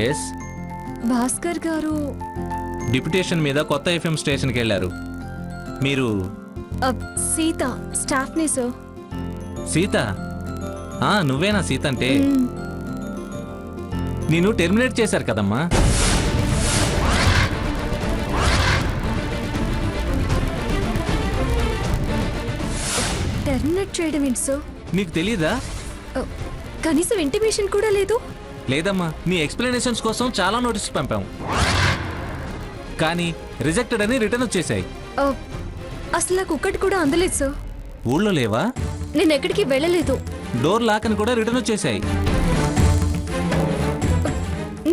Yes. Bhaskar గారు deputation మీద కొత్త ఎఫ్ఎం స్టేషన్కి వెళ్ళారు. మీరు సీత స్టాఫ్నే సార్. సీత? నువ్వేనా సీత అంటే? నేను టెర్మినేట్ చేశారు కదమ్మా. టెర్మినేట్ చేయడం ఏంటి సార్? నీకు తెలీదా? కనీసం ఇంటిమేషన్ కూడా లేదు. లేదమ్మా, నీ ఎక్స్ప్లెనేషన్స్ కోసం చాలా నోటీస్ పంపాము, కానీ రిజెక్టెడ్ అని రిటర్న్ వచ్చేసాయి. అసలు నాకు ఒక్కటి కూడా అందలేదు సార్. ఊళ్ళో లేవా? నేను ఎక్కడికి వెళ్ళలేదు. డోర్ లాక్ అని కూడా రిటర్న్ వచ్చేసాయి.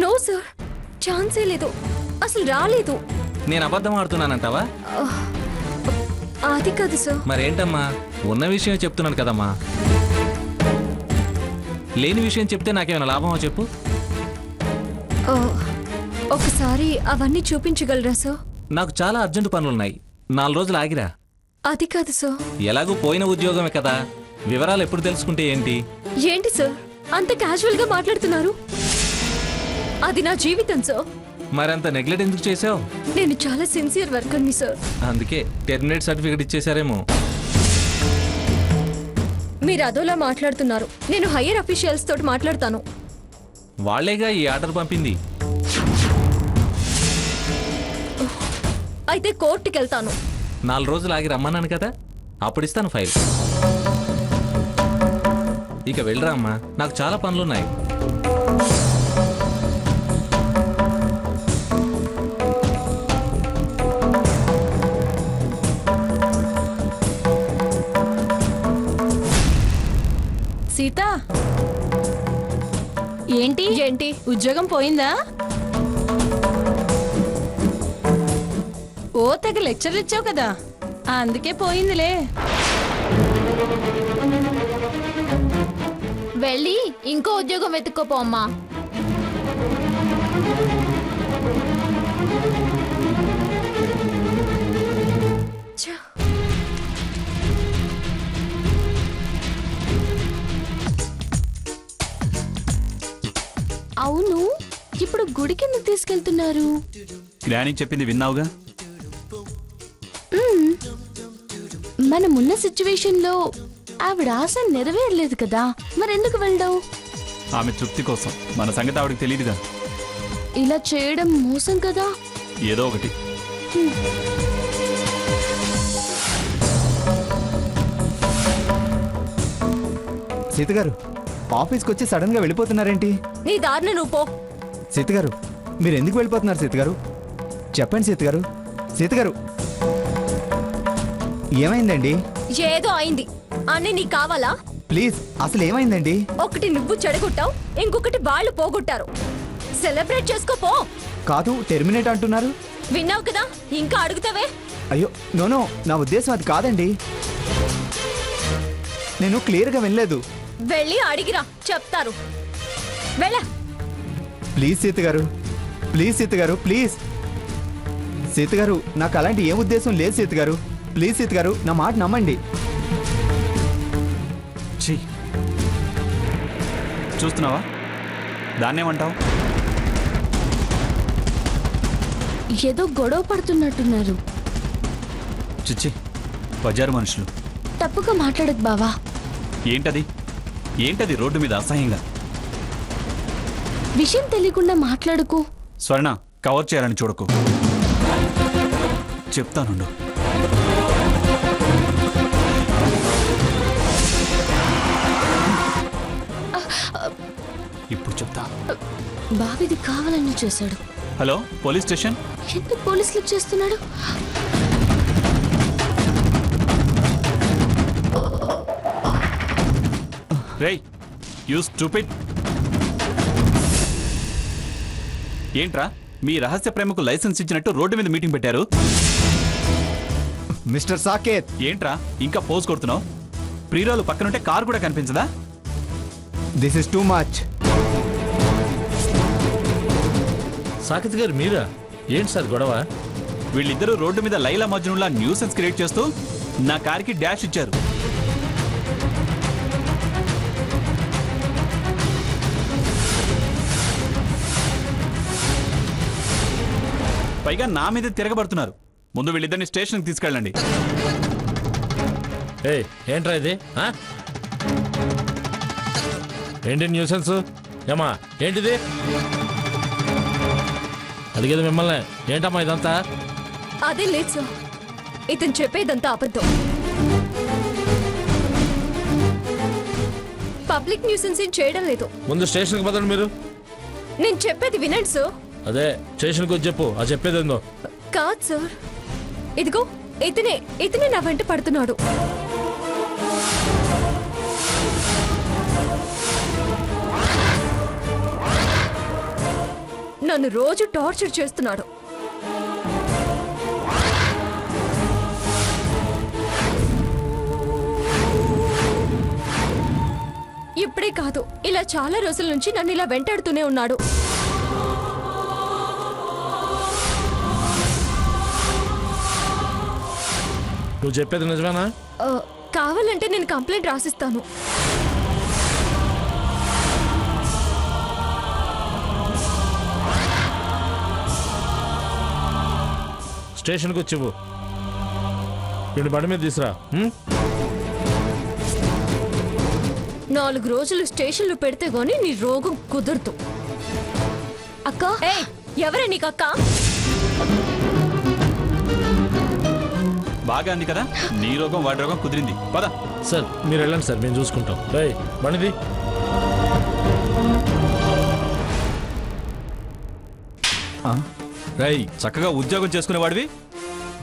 నో సార్, ఛాన్సే లేదు, అసలు రాలేదు. నేను అబద్ధం ఆడుతున్నానంటావా? అది కాదు సార్. మరేంటమ్మా, ఉన్న విషయం చెప్తున్నాను కదమ్మా. లేని విషయం చెప్తే నాకేమైనా లాభమో చెప్పు. ఒకసారి అవన్నీ చూపించగలరా సార్? నాకు చాలా అర్జెంటు పనులున్నాయి, 4 రోజులు ఆగిరా. అది కాదు సార్. ఎలాగూ పోయిన ఉద్యోగమే కదా, వివరాలు ఎప్పుడు తెలుసుకుంటే ఏంటి? ఏంటి సార్ అంత క్యాజువల్ గా మాట్లాడుతున్నారు? అది నా జీవితం సార్. మరంత నెగ్లెక్ట్ ఎందుకు చేసావు? నేను చాలా సిన్సియర్ వర్కర్ని సార్. అందుకే టెర్మినేట్ సర్టిఫికేట్ ఇచ్చేసారేమో. మీరు అదోలా మాట్లాడుతున్నారు. నేను హయ్యర్ అఫీషియల్స్ తోటి మాట్లాడతాను. వాళ్లేగా ఈ ఆర్డర్ పంపింది. అయితే కోర్టుకి వెళ్తాను. 4 రోజులు ఆగి రమ్మన్నాను కదా, అప్పుడు ఇస్తాను ఫైల్. ఇక వెళ్ళరా అమ్మా, నాకు చాలా పనులున్నాయి. సీత, ఏంటి ఏంటి ఉద్యోగం పోయిందా? ఓ తెగ లెక్చర్లు ఇచ్చావు కదా, అందుకే పోయిందిలే. వెళ్ళి ఇంకో ఉద్యోగం వెతుక్కోపో అమ్మా. అవును, ఇప్పుడు గుడికి ఎందుకు తీసుకెళ్తున్నారు? గ్రాని చెప్పింది విన్నావుగా. మనమున్న సిచ్యువేషన్ లో ఆవిడ ఆశ నెరవేరలేదు కదా, మరెందుకు వెళ్ళడం? ఆమె తృప్తి కోసం. మన సంగతి ఆవిడకి తెలియదుగా. ఇలా చేయడం మోసం కదా. ఏదో ఒకటి. సీత గారు, ఆఫీస్కి వచ్చి సడన్ గా వెళ్ళిపోతున్నారేంటి? నీ దారిన నువ్వు పో. సీత గారు, మీరు ఎందుకు వెళ్ళిపోతున్నారు సీత గారు? చెప్పండి సీత గారు. సీత గారు, ఏమైందండి? ఏదో అయింది అన్నీ నీకు కావాలా? ప్లీజ్, అసలు ఏమైందండి? ఒకటి నువ్వు చెడగొట్టావు, ఇంకొకటి వాళ్ళు పోగొట్టారు. సెలబ్రేట్ చేసుకోపో. కాదు, టెర్మినేట్ అంటున్నారు. విన్నావు కదా, ఇంకా అడుగుతావే? అయ్యో నోనో, నా ఉద్దేశం అది కాదండి. నేను క్లియర్గా వినలేదు. వెళ్ళి అడిగిరా, చెప్తారు. వెళ్ళ. ప్లీజ్ సీత గారు, ప్లీజ్ సీత గారు, ప్లీజ్. సీత గారు, నాకు అలాంటి ఏ ఉద్దేశం లేదు సీత గారు. ప్లీజ్ సీత గారు, నా మాట నమ్మండి. చూస్తున్నావా, దాన్నేమంటావు? ఏదో గొడవ పడుతున్నట్టున్నారు. చిచ్చి, బజారు మనుషులు. తప్పుగా మాట్లాడకు బావా. ఏంటది? ఏంటది రోడ్డు మీద అసహ్యంగా? విషయం తెలియకుండా మాట్లాడుకు. స్వర్ణ, కవర్ చేయాలని చూడకు. చెప్తానుండు. ఇప్పుడు చెప్తా. బావిది కావాలని చేశాడు. Hello, police station. ఎందుకు పోలీసులకు చేస్తున్నాడు? రేయ్, యూ స్టూపిడ్. ఏంట్రా, మీ రహస్య ప్రేమకు లైసెన్స్ ఇచ్చినట్టు రోడ్డు మీద మీటింగ్ పెట్టారు? మిస్టర్ సాకేత్. ఏంట్రా ఇంకా పోజ్ కొడుతున్నావు? ప్రియురాలు పక్కనుంటే కారు కూడా కనిపించదా? This is too much. Saketh garu మీరా? ఏంటి సార్ గొడవ? వీళ్ళిద్దరూ రోడ్డు మీద లైలా మజ్నులా న్యూసెన్స్ క్రియేట్ చేస్తూ నా కార్కి డాష్ ఇచ్చారు. పైగా నా మీద తిరగబడుతున్నారు. ముందు వీళ్ళిద్దరిని స్టేషన్కి తీసుకెళ్ళండి. ఏయ్ ఏంట్రా ఇది ఆ? ఏంటి న్యూసెన్స్ ఏమా ఏంటిది అడిగేది మిమ్మల్ని ఏంటమ్మా ఇదంతా అదే లేదు సార్, ఇతను చెప్పేదంతా అబద్ధం. పబ్లిక్ న్యూసెన్స్ ఏం చేయడం లేదు. ముందు స్టేషన్కి పదండి మీరు. నేను చెప్పేది వినండి సార్. అదే స్టేషన్కి వచ్చి చెప్పు ఆ చెప్పేది ఏందో. కాదు సార్, ఇదిగో ఇతనే నా వెంట పడుతున్నాడు. నన్ను రోజు టార్చర్ చేస్తున్నాడు. ఇప్పుడే కాదు, ఇలా చాలా రోజుల నుంచి నన్ను ఇలా వెంటాడుతూనే ఉన్నాడు. నువ్వు చెప్పేది నిజమేనా? కావాలంటే నేను కంప్లైంట్ రాసిస్తాను. స్టేషన్కి వచ్చి ఇవ్వు. వీడి బండి మీద తీసురా. 4 రోజులు స్టేషన్లో పెడితే గానీ నీ రోగం కుదరదు. అక్క, ఎవరే నీకు అక్క? బాగా అంది కదా, నీ రోగం వాడి రోగం కుదిరింది. పద. సార్ మీరు వెళ్ళండి సార్, మేము చూసుకుంటాం. రేయ్ బండిది. రై, చక్కగా ఉద్యోగం చేసుకునేవాడివి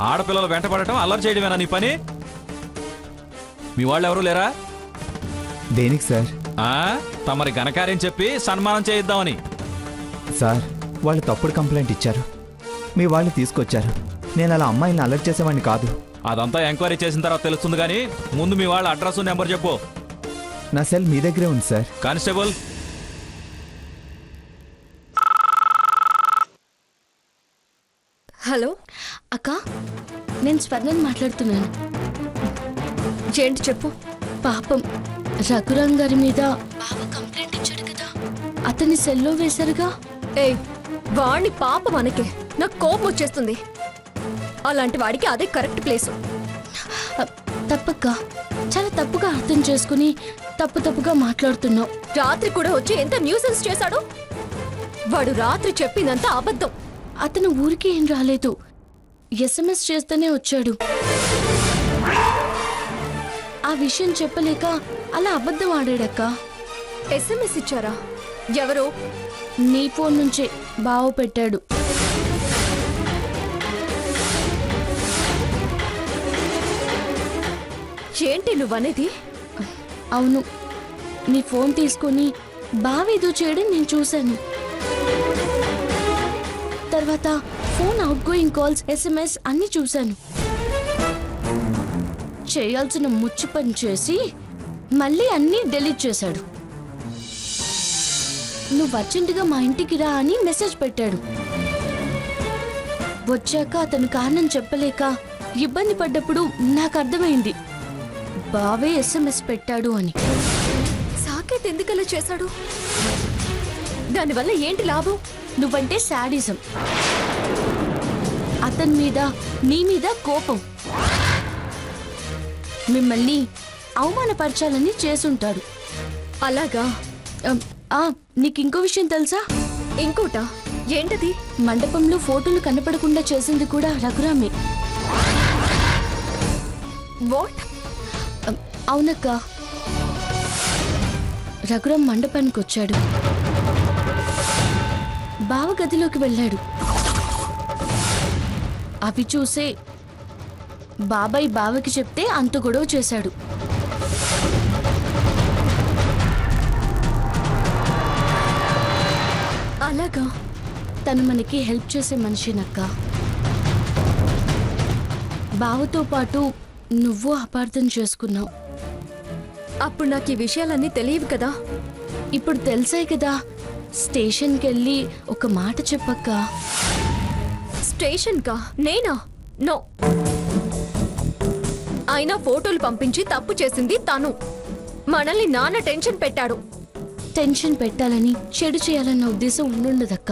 ఆడపిల్లలు వెంటపడటం అల్లరి చేయడమేనా నీ పని? మీ వాళ్ళు ఎవరూ లేరా? దేనికి సార్? తమరి ఘనకార్యం చెప్పి సన్మానం చేయిద్దామని. సార్, వాళ్ళు తప్పుడు కంప్లైంట్ ఇచ్చారు, మీ వాళ్ళు తీసుకొచ్చారు. నేను అలా అమ్మాయిని అలర్ట్ చేసేవాడిని కాదు. అదంతా ఎంక్వైరీ చేసిన తర్వాత తెలుస్తుంది, కానీ ముందు మీ వాళ్ళ అడ్రస్ నెంబర్ చెప్పు. నా సెల్ మీ దగ్గరే ఉంది సార్. కానిస్టేబుల్. హలో అక్క, నేను స్వర్ణని మాట్లాడుతున్నాను. ఏంటి చెప్పు. పాపం రఘురామ్ గారి మీద బావ కంప్లైంట్ ఇచ్చాడు కదా, అతని సెల్లో వేశారుగా. ఏయ్, వాడిని పాప మనకే. నాకు కోపం వచ్చేస్తుంది. అలాంటి వాడికి అదే కరెక్ట్ ప్లేసు. తప్పక్క, చాలా తప్పుగా అర్థం చేసుకుని తప్పుగా మాట్లాడుతున్నావు. రాత్రి కూడా వచ్చి ఎంత న్యూసెన్స్ చేశాడు. వాడు రాత్రి చెప్పిందంతా అబద్ధం. అతను ఊరికి ఏం రాలేదు, SMS చేస్తూనే వచ్చాడు. ఆ విషయం చెప్పలేక అలా అబద్ధం ఆడాడక్క. SMS ఇచ్చారా? ఎవరు? నీ ఫోన్ నుంచే బావ పెట్టాడు. ఏంటి నువ్వనేది? అవును, నీ ఫోన్ తీసుకొని బావేదో చేయడం నేను చూశాను. తర్వాత phone out going calls, SMS అన్ని చూశాను. చేయాల్సిన ముచ్చు పని చేసి మళ్ళీ అన్నీ డిలీట్ చేశాడు. నువ్వు అర్జెంటుగా మా ఇంటికి రా అని మెసేజ్ పెట్టాడు. వచ్చాక అతను కారణం చెప్పలేక ఇబ్బంది పడ్డప్పుడు నాకు అర్థమైంది బావే SMS పెట్టాడు అని. సాకేత్ ఎందుకలా చేశాడు? దానివల్ల ఏంటి లాభం? నువ్వంటే శాడిజం, అతని మీద నీ మీద కోపం, మిమ్మల్ని అవమానపరచాలని చేసుంటాడు. అలాగా? నీకు ఇంకో విషయం తెలుసా? ఇంకోటా? ఏంటది? మండపంలో ఫోటోలు కనపడకుండా చేసింది కూడా రఘురామే. వాట్? అవునక్క, రఘురామ్ మండపానికి వచ్చాడు, బావ గదిలోకి వెళ్ళాడు. అవి చూసే బాబాయ్ బావకి చెప్తే అంత గొడవ చేశాడు. అలాగా? తను మనకి హెల్ప్ చేసే మనిషినక్క. బావతో పాటు నువ్వు అపార్థం చేసుకున్నావు. అప్పుడు నాకు ఈ విషయాలన్నీ తెలియవు కదా. ఇప్పుడు తెలిసాయి కదా. స్టేషన్కి వెళ్ళి ఒక మాట చెప్పక్క. స్టేషన్ కా? నేనా? నో. అయినా ఫోటోలు పంపించి తప్పు చేసింది తను. మనల్ని నాన్న టెన్షన్ పెట్టాడు. టెన్షన్ పెట్టాలని చెడు చేయాలన్న ఉద్దేశం ఉండుండదక్క.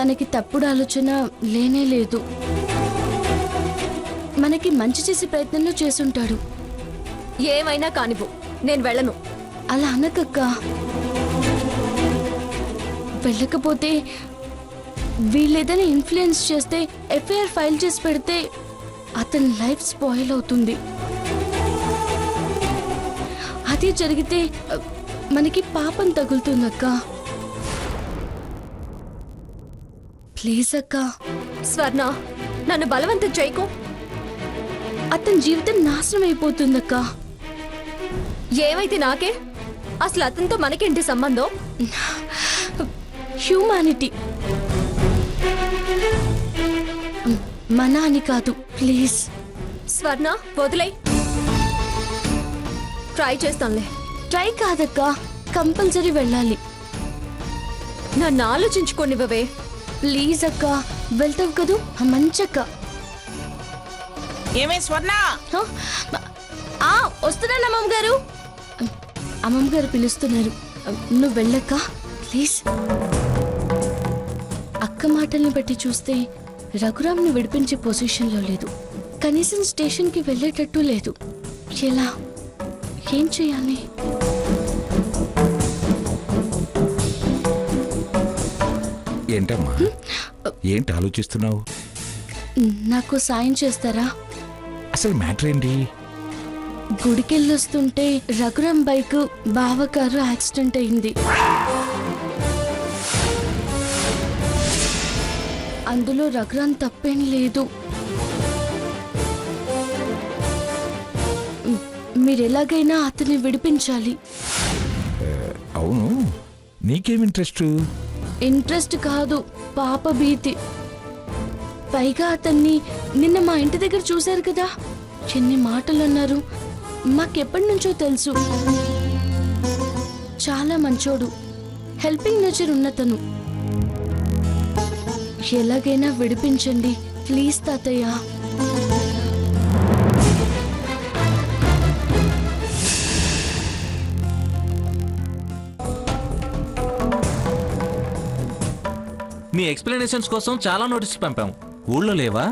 తనకి తప్పుడు ఆలోచన లేనే లేదు. మనకి మంచి చేసే ప్రయత్నంలో చేసుంటాడు. ఏమైనా కానివ్వు, నేను వెళ్ళను. అలా అనకక్క. వెళ్ళకపోతే వీళ్ళేదైనా ఇన్ఫ్లుయెన్స్ చేస్తే ఎఫ్ఐఆర్ ఫైల్ చేసి పెడితే అతని లైఫ్ స్పాయిల్ అవుతుంది. అదే జరిగితే మనకి పాపం తగులుతుందక్క. ప్లీజ్ అక్క. స్వర్ణ, నన్ను బలవంతం చేయకు. అతని జీవితం నాశనం అయిపోతుందక్క. ఏమైతే నాకే? అసలు అతనితో మనకేంటి సంబంధం? హ్యూమానిటీ మన అని కాదు. ప్లీజ్ స్వర్ణ, వదిలే. ట్రై చేస్తానులే. ట్రై కాదక్క, కంపల్సరీ వెళ్ళాలి. నన్ను ఆలోచించుకోనివ్వవే. ప్లీజ్ అక్క, వెళ్తావు కదూ? మంచక్క. ఏమే స్వర్ణ, వస్తున్నాను అమ్మమ్మ గారు. అమ్మమ్మ గారు పిలుస్తున్నారు. నువ్వు వెళ్ళక్క ప్లీజ్. అక్క మాటల్ని బట్టి చూస్తే రఘురామ్ని విడిపించే పొజిషన్లో లేదు. కనీసం స్టేషన్కి వెళ్ళేటట్టు లేదు. ఎలా? ఏం చేయాలి? ఏంటమ్మా, ఏంటి ఆలోచిస్తున్నావు? నాకు సాయం చేస్తారా? అసలు మ్యాటర్ ఏంటి? గుడికెళ్ళొస్తుంటే రఘురామ్ బైక్ బావ కారు యాక్సిడెంట్ అయింది. అందులో రఘురామ్ తప్పేం లేదు. మీరెలాగైనా అతన్ని విడిపించాలి. అవును, నీకేం ఇంట్రెస్ట్? ఇంట్రెస్ట్ కాదు, పాప భీతి. పైగా అతన్ని నిన్న మా ఇంటి దగ్గర చూశారు కదా, ఎన్ని మాటలు అన్నారు. మాకెప్పటి నుంచో తెలుసు. చాలా మంచోడు, హెల్పింగ్ నేచర్ ఉన్నతను. ఎలాగైనా విడిపించండి ప్లీజ్ తాతయ్య. మీ ఎక్స్ప్లెనేషన్స్ కోసం చాలా నోటీస్ పంపాం. ఊళ్ళో లేవా?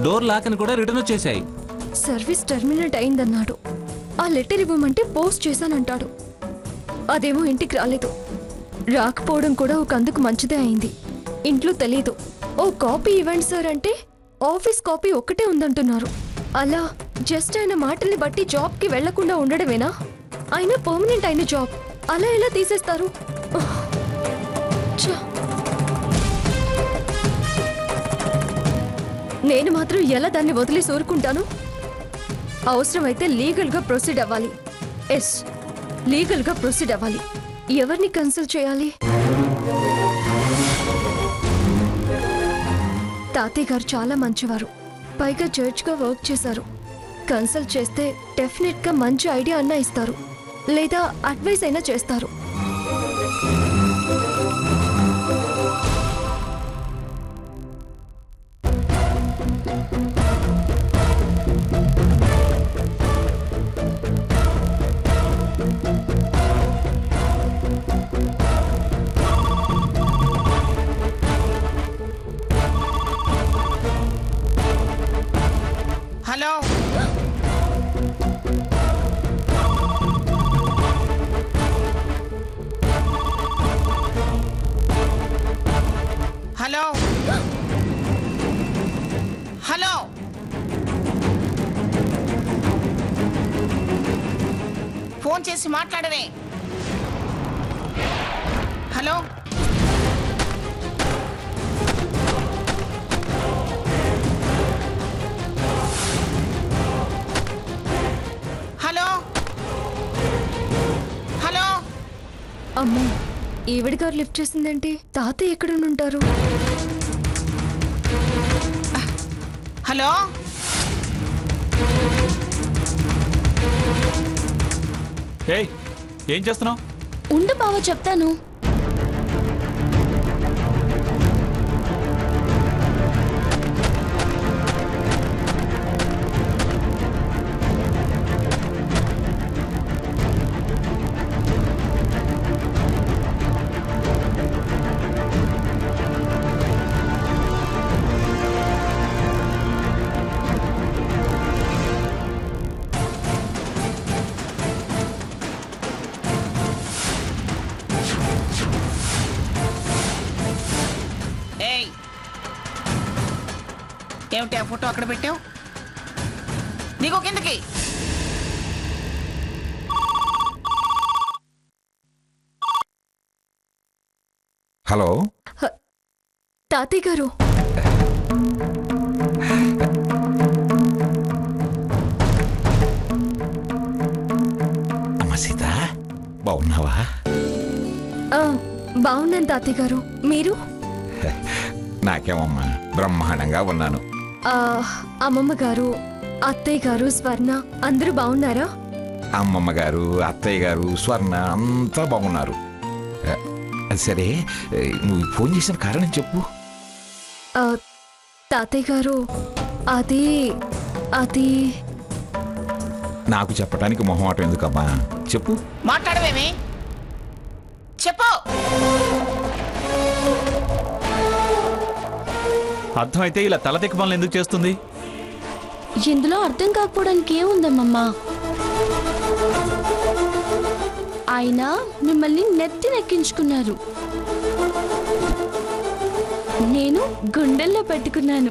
డోర్ లాక్ అని కూడా రిటర్న్ వచ్చేసాయి. సర్వీస్ టర్మినేట్ అయిందన్నాడు. ఆ లెటర్ ఇవ్వమంటే పోస్ట్ చేశానంటాడు. అదేమో ఇంటికి రాలేదు. రాకపోవడం కూడా ఒక అందుకు మంచిదే అయింది. ఇంట్లో తెలీదు. ఓ కాపీ ఇవ్వండి సార్ అంటే ఆఫీస్ కాపీ ఒక్కటే ఉందంటున్నారు. అలా జస్ట్ ఆయన మాటల్ని బట్టి జాబ్కి వెళ్లకుండా ఉండడమేనా? అయినా పర్మనెంట్ అయిన జాబ్ అలా ఎలా తీసేస్తారు? ఛ! నేను మాత్రం ఎలా దాన్ని వదిలి సోరుకుంటాను? అవసరమైతే లీగల్గా ప్రొసీడ్ అవ్వాలి. ఎస్, లీగల్గా ప్రొసీడ్ అవ్వాలి. ఎవరిని కన్సల్ట్ చేయాలి? తాతయ్య గారు చాలా మంచివారు. పైగా జడ్జ్గా వర్క్ చేశారు. కన్సల్ట్ చేస్తే డెఫినెట్గా మంచి ఐడియా అన్నా ఇస్తారు, లేదా అడ్వైస్ అయినా చేస్తారు. హలో హలో హలో ఫోన్ చేసి మాట్లాడవే. Hello hello hello. అమ్మో, ఈవిడ గారు లిఫ్ట్ చేసిందేంటి? తాతయ్య ఎక్కడ ఉంటారు? హలో ఏయ్, ఏం చేస్తున్నావు? ఉండు బావ చెప్తాను. ఏమిటి ఆ ఫోటో అక్కడ పెట్టావు? దిగో కిందకి. హలో తాతయ్య గారు, అమ్మ సీత బాగున్నావా? ఆ, బాగున్నాను తాతయ్య గారు. మీరు? నాకేమమ్మా బ్రహ్మాండంగా ఉన్నాను. ఆ, అమ్మమ్మ గారు, అత్తయ్య గారు, స్వర్ణ అందరూ బాగున్నారా? అమ్మమ్మ గారు, అత్తయ్య గారు, స్వర్ణ అంతా బాగున్నారు. అది సరే, నువ్వు ఫోన్ చేసిన కారణం చెప్పు. ఆ, తాతయ్య గారు, అది అది నాకు చెప్పడానికి మొహమాటం ఎందుకమ్మా, చెప్పు. మాట్లాడవేమి? చెప్పు. అర్థమైతే ఇలా తల తిక్కమని ఎందుకు చేస్తుంది? ఇందులో అర్థం కాకపోవడానికి ఏముందమ్మమ్మా? ఆయన మిమ్మల్ని నెత్తినెక్కించుకున్నారు, నేను గుండెల్లో పెట్టుకున్నాను.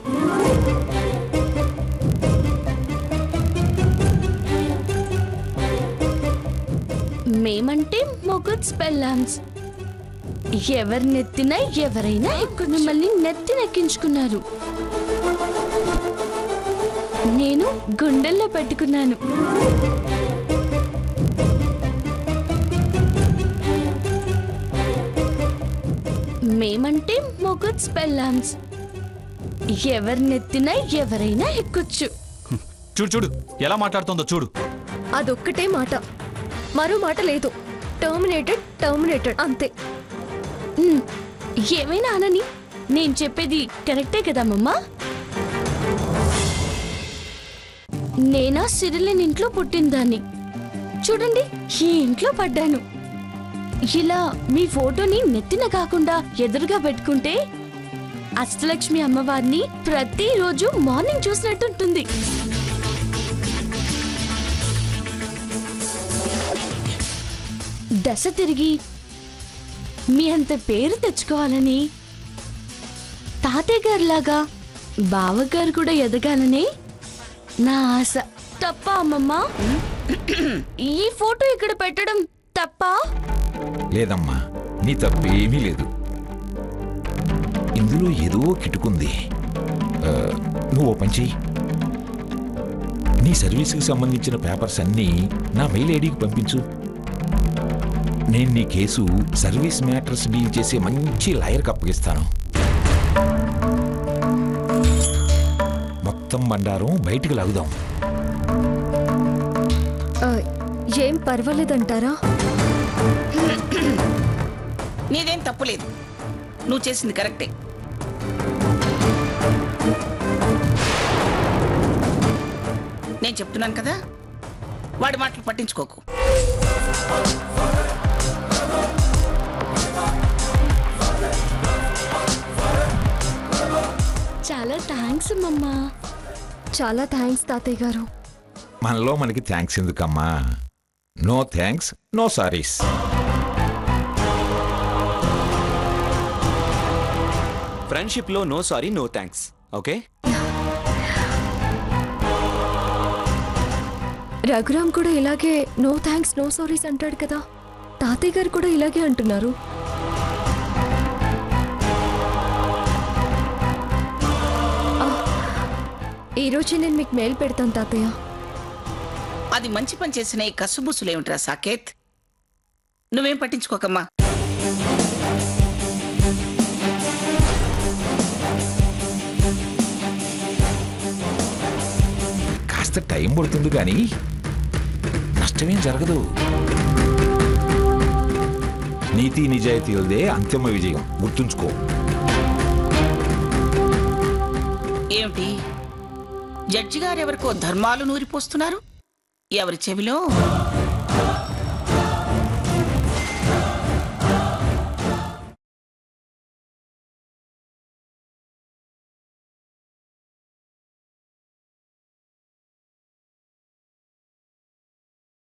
మేమంటే మొగుడ్స్ పెళ్ళామ్స్. ఎవరి నెత్తిన ఎవరైనా మిమ్మల్ని నెత్తినెక్కించుకున్నారు, నేను గుండెల్లో పెట్టుకున్నాను. మేమంటే మొగుడ్స్ పెళ్ళామ్స్. ఎవరి నెత్తిన ఎవరైనా ఎక్కొచ్చు. చూడు చూడు ఎలా మాట్లాడుతుందో చూడు. అదొక్కటే మాట, మరో మాట లేదు. టర్మినేటెడ్, టర్మినేటెడ్ అంతే. ఉమ్, ఏమైనా అనని, నేను చెప్పేది కరెక్టే కదమ్మా? నేనా సిరిలిన్ ఇంట్లో పుట్టిందాన్ని. చూడండి, ఈ ఇంట్లో పడ్డాను. ఇలా మీ ఫోటోని నెత్తిన కాకుండా ఎదురుగా పెట్టుకుంటే అష్టలక్ష్మి అమ్మవారిని ప్రతిరోజు మార్నింగ్ చూసినట్టుంటుంది. దశ తిరిగి మీ అంత పేరు తెచ్చుకోవాలని, తాతయ్య గారిలాగా బావగారు కూడా ఎదగాలని నా ఆశ. తప్ప అమ్మమ్మ? ఈ ఫోటో ఇక్కడ పెట్టడం తప్ప? లేదమ్మా, నీ తప్పేమీ లేదు. ఇందులో ఏదో కిటుకుంది. నువ్వు ఓ పని చెయ్యి. నీ సర్వీస్కి సంబంధించిన పేపర్స్ అన్నీ నా మెయిల్ ఐడికి పంపించు. నేను నీ కేసు సర్వీస్ మ్యాటర్స్ డీల్ చేసే మంచి లాయర్కి అప్పగిస్తాను. మొత్తం బండారం బయటికి లాగుదాం. ఆ, ఏం పర్వాలేదంటారా? నీదేం తప్పులేదు, నువ్వు చేసింది కరెక్టే. నేను చెప్తున్నాను కదా, వాడి మాటలు పట్టించుకోకు. చాలా థ్యాంక్స్ అమ్మమ్మా. చాలా థ్యాంక్స్ తాతయ్య గారు. మనలో మనకి థ్యాంక్స్ ఎందుకమ్మా? No thanks, no sorries. ఫ్రెండ్షిప్లో no sorry, no thanks. Okay? Raghuram కూడా ఇలాగే నో థ్యాంక్స్, నో సారీస్ అంటాడు కదా. తాతయ్య గారు కూడా ఇలాగే అంటున్నారు. ఈరోజు నేను మీకు మెయిల్ పెడతాను తాతయ్య. అది మంచి పని చేసిన ఈ కసుబుసులేమిట్రా సాకేత్? నువ్వేం పట్టించుకోకమ్మా. కాస్త టైం పడుతుంది కానీ నష్టమేం జరగదు. నీతి నిజాయితీలదే అంతిమ విజయం, గుర్తుంచుకో. ఏమిటి, జడ్జి గారు ఎవరికో ధర్మాలు నూరిపోస్తున్నారు? ఎవరి చెవిలో?